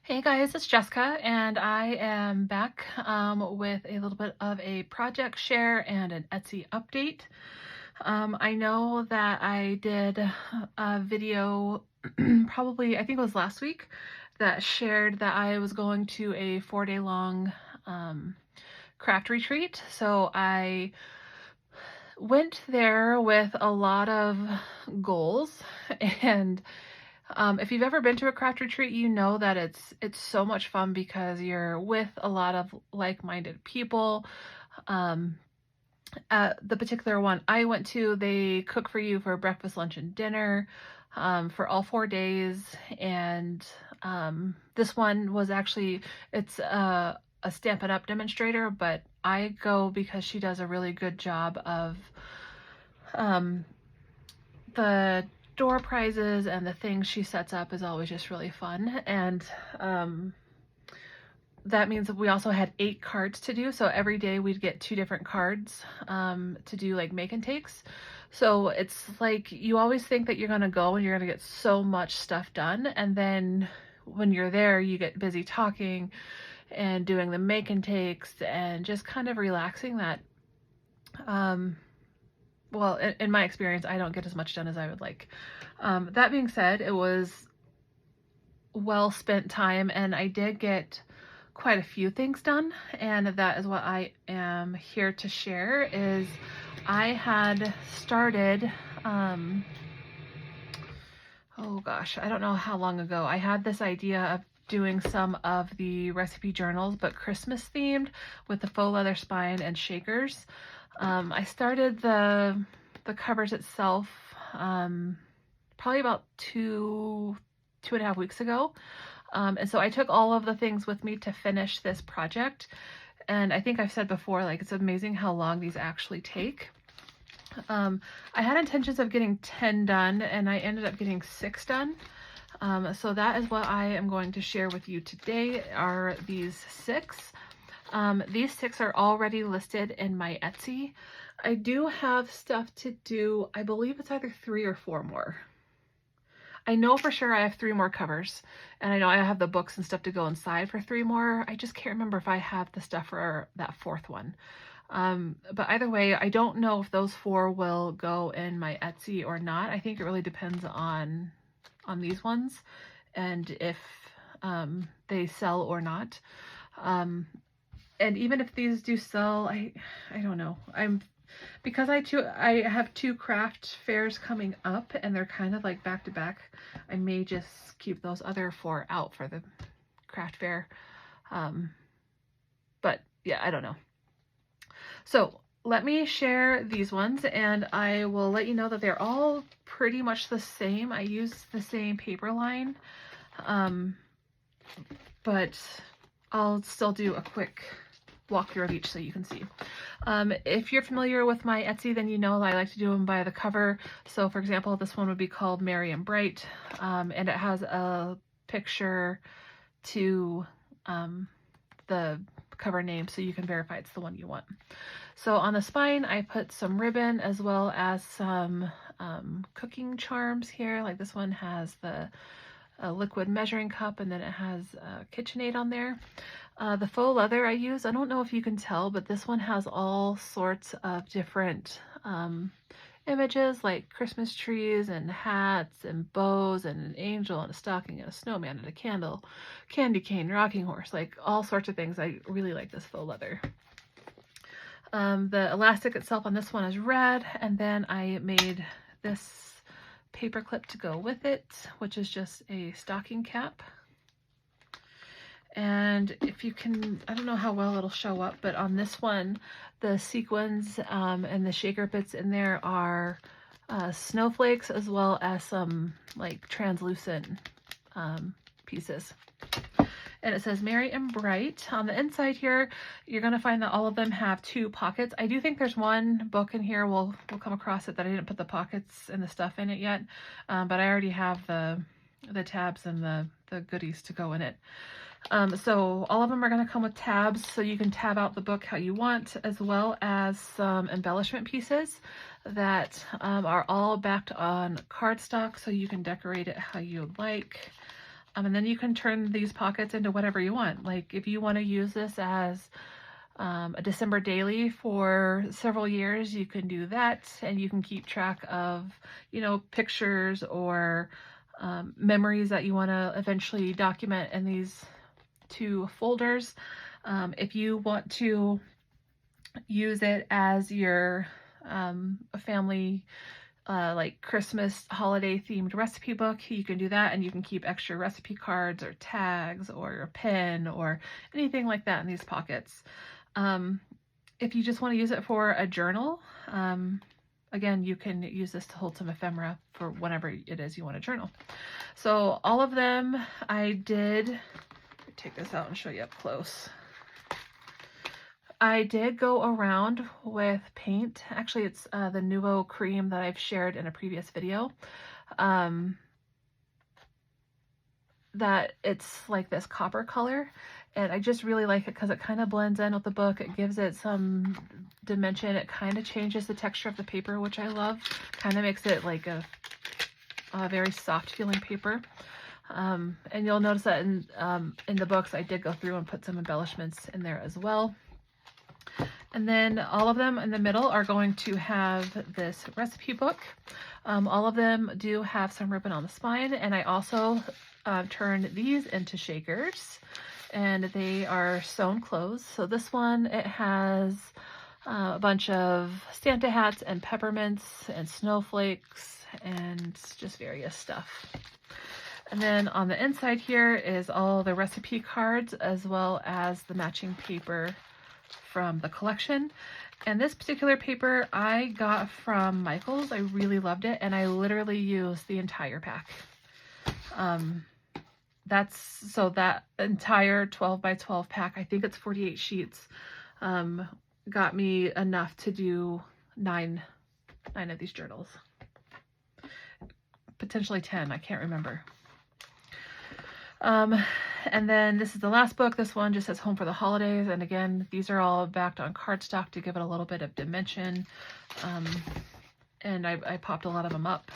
Hey guys, it's Jessica, and I am back with a little bit of a project share and an Etsy update. I know that I did a video probably, I think it was last week, that shared that I was going to a 4-day long craft retreat. So I went there with a lot of goals and if you've ever been to a craft retreat, you know that it's so much fun because you're with a lot of like-minded people. At the particular one I went to, they cook for you for breakfast, lunch, and dinner for all 4 days. And this one was actually, it's a Stampin' Up! Demonstrator, but I go because she does a really good job of the door prizes, and the things she sets up is always just really fun. And that means that we also had 8 cards to do. So every day we'd get 2 different cards to do like make and takes. So it's like you always think that you're going to go and you're going to get so much stuff done. And then when you're there, you get busy talking and doing the make and takes and just kind of relaxing that. Well, in my experience, I don't get as much done as I would like. That being said, it was well spent time, and I did get quite a few things done, and that is what I am here to share. Is I had started, oh gosh, I don't know how long ago, I had this idea of doing some of the recipe journals, but Christmas themed, with the faux leather spine and shakers. I started the covers itself probably about 2.5 weeks ago. And so I took all of the things with me to finish this project. And I think I've said before, like, it's amazing how long these actually take. I had intentions of getting 10 done, and I ended up getting 6 done. So that is what I am going to share with you today, are these 6. These 6 are already listed in my Etsy. I do have stuff to do. I believe it's either 3 or 4 more. I know for sure I have 3 more covers, and I know I have the books and stuff to go inside for 3 more. I just can't remember if I have the stuff for that 4th one. But either way, I don't know if those 4 will go in my Etsy or not. I think it really depends on these ones and if they sell or not. And even if these do sell, I don't know. Because I have 2 craft fairs coming up, and they're kind of like back to back, I may just keep those other 4 out for the craft fair. But yeah, I don't know. So let me share these ones, and I will let you know that they're all pretty much the same. I use the same paper line, but I'll still do a quick walkthrough of each so you can see. If you're familiar with my Etsy, then you know that I like to do them by the cover. So for example, this one would be called Merry and Bright, and it has a picture to the cover name so you can verify it's the one you want. So on the spine, I put some ribbon as well as some cooking charms here. Like this one has the liquid measuring cup, and then it has KitchenAid on there. The faux leather I use, I don't know if you can tell, but this one has all sorts of different images, like Christmas trees and hats and bows and an angel and a stocking and a snowman and a candle, candy cane, rocking horse, like all sorts of things. I really like this faux leather. The elastic itself on this one is red, and then I made this paper clip to go with it, which is just a stocking cap. And if you can, I don't know how well it'll show up, but on this one, the sequins and the shaker bits in there are snowflakes, as well as some like translucent pieces. And it says Merry and Bright. On the inside here, you're going to find that all of them have 2 pockets. I do think there's one book in here, we'll come across it, that I didn't put the pockets and the stuff in it yet, but I already have the tabs and the goodies to go in it. So all of them are going to come with tabs, so you can tab out the book how you want, as well as some embellishment pieces that are all backed on cardstock, so you can decorate it how you like. And then you can turn these pockets into whatever you want. Like if you want to use this as a December daily for several years, you can do that, and you can keep track of, you know, pictures or memories that you want to eventually document in these two folders. If you want to use it as your family like Christmas holiday themed recipe book, you can do that, and you can keep extra recipe cards or tags or a pen or anything like that in these pockets. If you just want to use it for a journal, again, you can use this to hold some ephemera for whenever it is you want to journal. So all of them I did, take this out and show you up close. I did go around with paint. Actually, it's the Nuvo cream that I've shared in a previous video. That it's like this copper color, and I just really like it because it kind of blends in with the book. It gives it some dimension. It kind of changes the texture of the paper, which I love. Kind of makes it like a very soft feeling paper. And you'll notice that in the books I did go through and put some embellishments in there as well. And then all of them in the middle are going to have this recipe book. All of them do have some ribbon on the spine, and I also turned these into shakers, and they are sewn closed. So this one, it has a bunch of Santa hats and peppermints and snowflakes and just various stuff. And then on the inside here is all the recipe cards as well as the matching paper from the collection. And this particular paper I got from Michael's. I really loved it, and I literally used the entire pack. That entire 12 by 12 pack, I think it's 48 sheets, got me enough to do nine of these journals. Potentially 10, I can't remember. And then this is the last book. This one just says Home for the Holidays. And again, these are all backed on cardstock to give it a little bit of dimension. And I popped a lot of them up.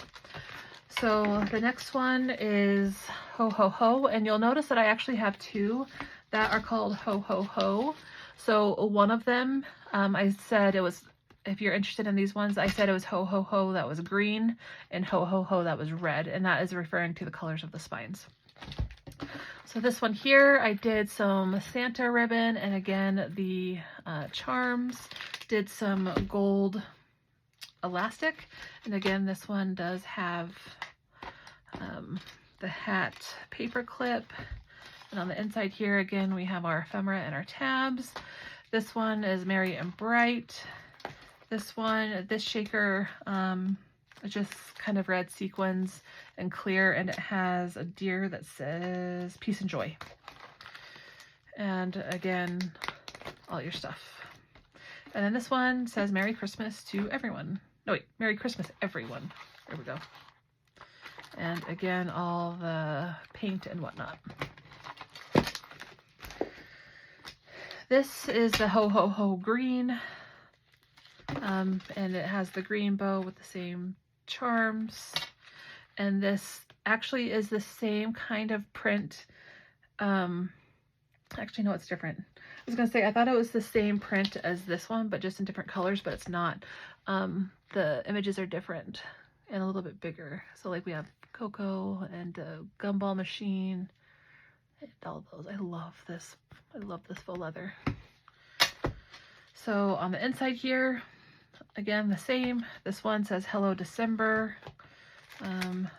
So the next one is Ho Ho Ho. And you'll notice that I actually have two that are called Ho Ho Ho. So one of them, I said it was, if you're interested in these ones, I said it was Ho Ho Ho that was green and Ho Ho Ho that was red. And that is referring to the colors of the spines. So this one here, I did some Santa ribbon, and again, the charms, did some gold elastic. And again, this one does have the hat paper clip. And on the inside here, again, we have our ephemera and our tabs. This one is Merry and Bright. This one, this shaker, just kind of red sequins and clear, and it has a deer that says peace and joy. And again, all your stuff. And then this one says Merry Christmas to everyone. No, wait, Merry Christmas, everyone. There we go. And again, all the paint and whatnot. This is the Ho Ho Ho green. And it has the green bow with the same charms, and this actually is the same kind of print. Actually, no, it's different. I was gonna say I thought it was the same print as this one, but just in different colors, but it's not. The images are different and a little bit bigger. So like we have Coco and a gumball machine and all those. I love this faux leather. So on the inside here, again, the same. This one says Hello December.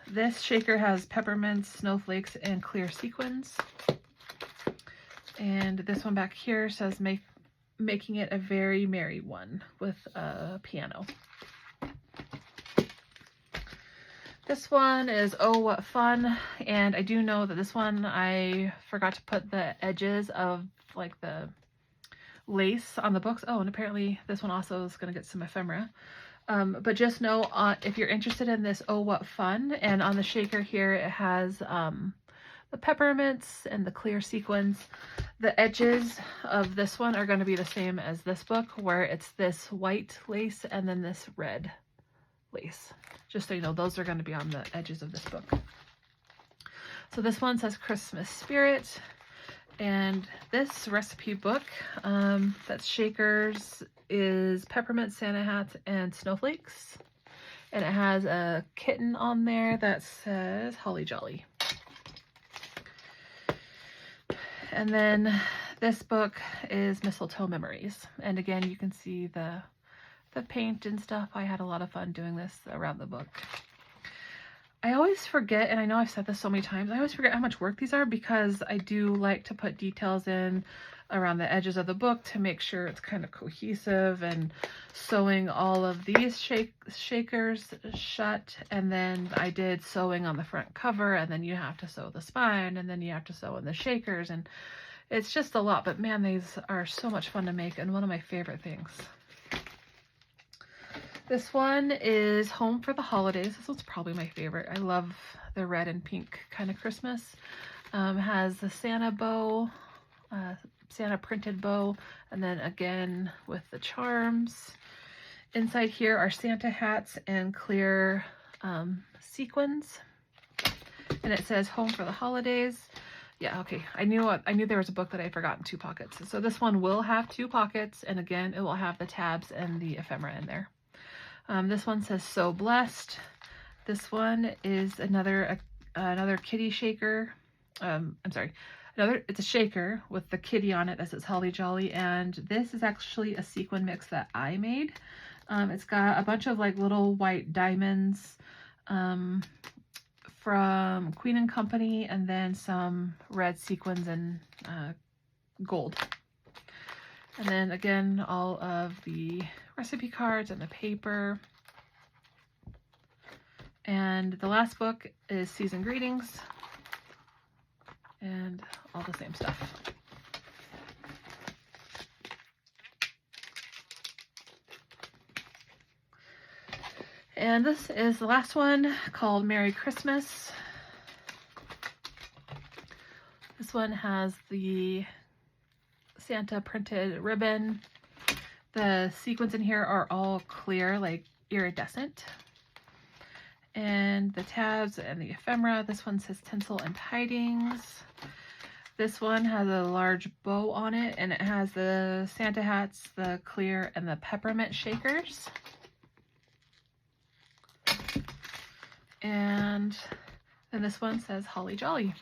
This shaker has peppermints, snowflakes, and clear sequins. And this one back here says making it a very merry one with a piano. This one is Oh What Fun. And I do know that this one I forgot to put the edges of like the lace on the books. Oh, and apparently this one also is going to get some ephemera. But just know if you're interested in this Oh What Fun, and on the shaker here it has the peppermints and the clear sequins. The edges of this one are going to be the same as this book, where it's this white lace and then this red lace. Just so you know, those are going to be on the edges of this book. So this one says Christmas Spirit. And this recipe book, that's shakers, is peppermint Santa hats and snowflakes. And it has a kitten on there that says Holly Jolly. And then this book is Mistletoe Memories. And again, you can see the paint and stuff. I had a lot of fun doing this around the book. I always forget, and I know I've said this so many times, I always forget how much work these are because I do like to put details in around the edges of the book to make sure it's kind of cohesive, and sewing all of these shakers shut, and then I did sewing on the front cover, and then you have to sew the spine, and then you have to sew in the shakers, and it's just a lot, but man, these are so much fun to make and one of my favorite things. This one is Home for the Holidays. This one's probably my favorite. I love the red and pink kind of Christmas. Has the Santa bow, Santa printed bow, and then again with the charms. Inside here are Santa hats and clear sequins. And it says Home for the Holidays. Yeah, okay. I knew there was a book that I forgot in 2 pockets. So this one will have 2 pockets, and again, it will have the tabs and the ephemera in there. This one says So Blessed. This one is another kitty shaker. It's a shaker with the kitty on it that says Holly Jolly, and this is actually a sequin mix that I made. It's got a bunch of like little white diamonds from Queen & Company, and then some red sequins and gold. And then again, all of the recipe cards and the paper. And the last book is Season Greetings, and all the same stuff. And this is the last one, called Merry Christmas. This one has the Santa printed ribbon. The sequins in here are all clear, like iridescent. And the tabs and the ephemera. This one says Tinsel and Tidings. This one has a large bow on it, and it has the Santa hats, the clear, and the peppermint shakers. And then this one says Holly Jolly.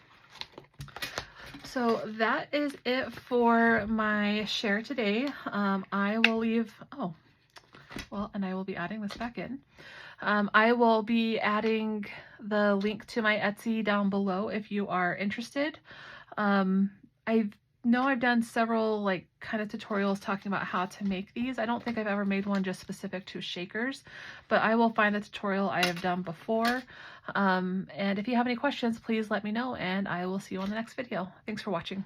So that is it for my share today. I will leave, and I will be adding this back in. I will be adding the link to my Etsy down below if you are interested. I know I've done several like kind of tutorials talking about how to make these. I don't think I've ever made one just specific to shakers, but I will find the tutorial I have done before. And if you have any questions, please let me know, and I will see you on the next video. Thanks for watching.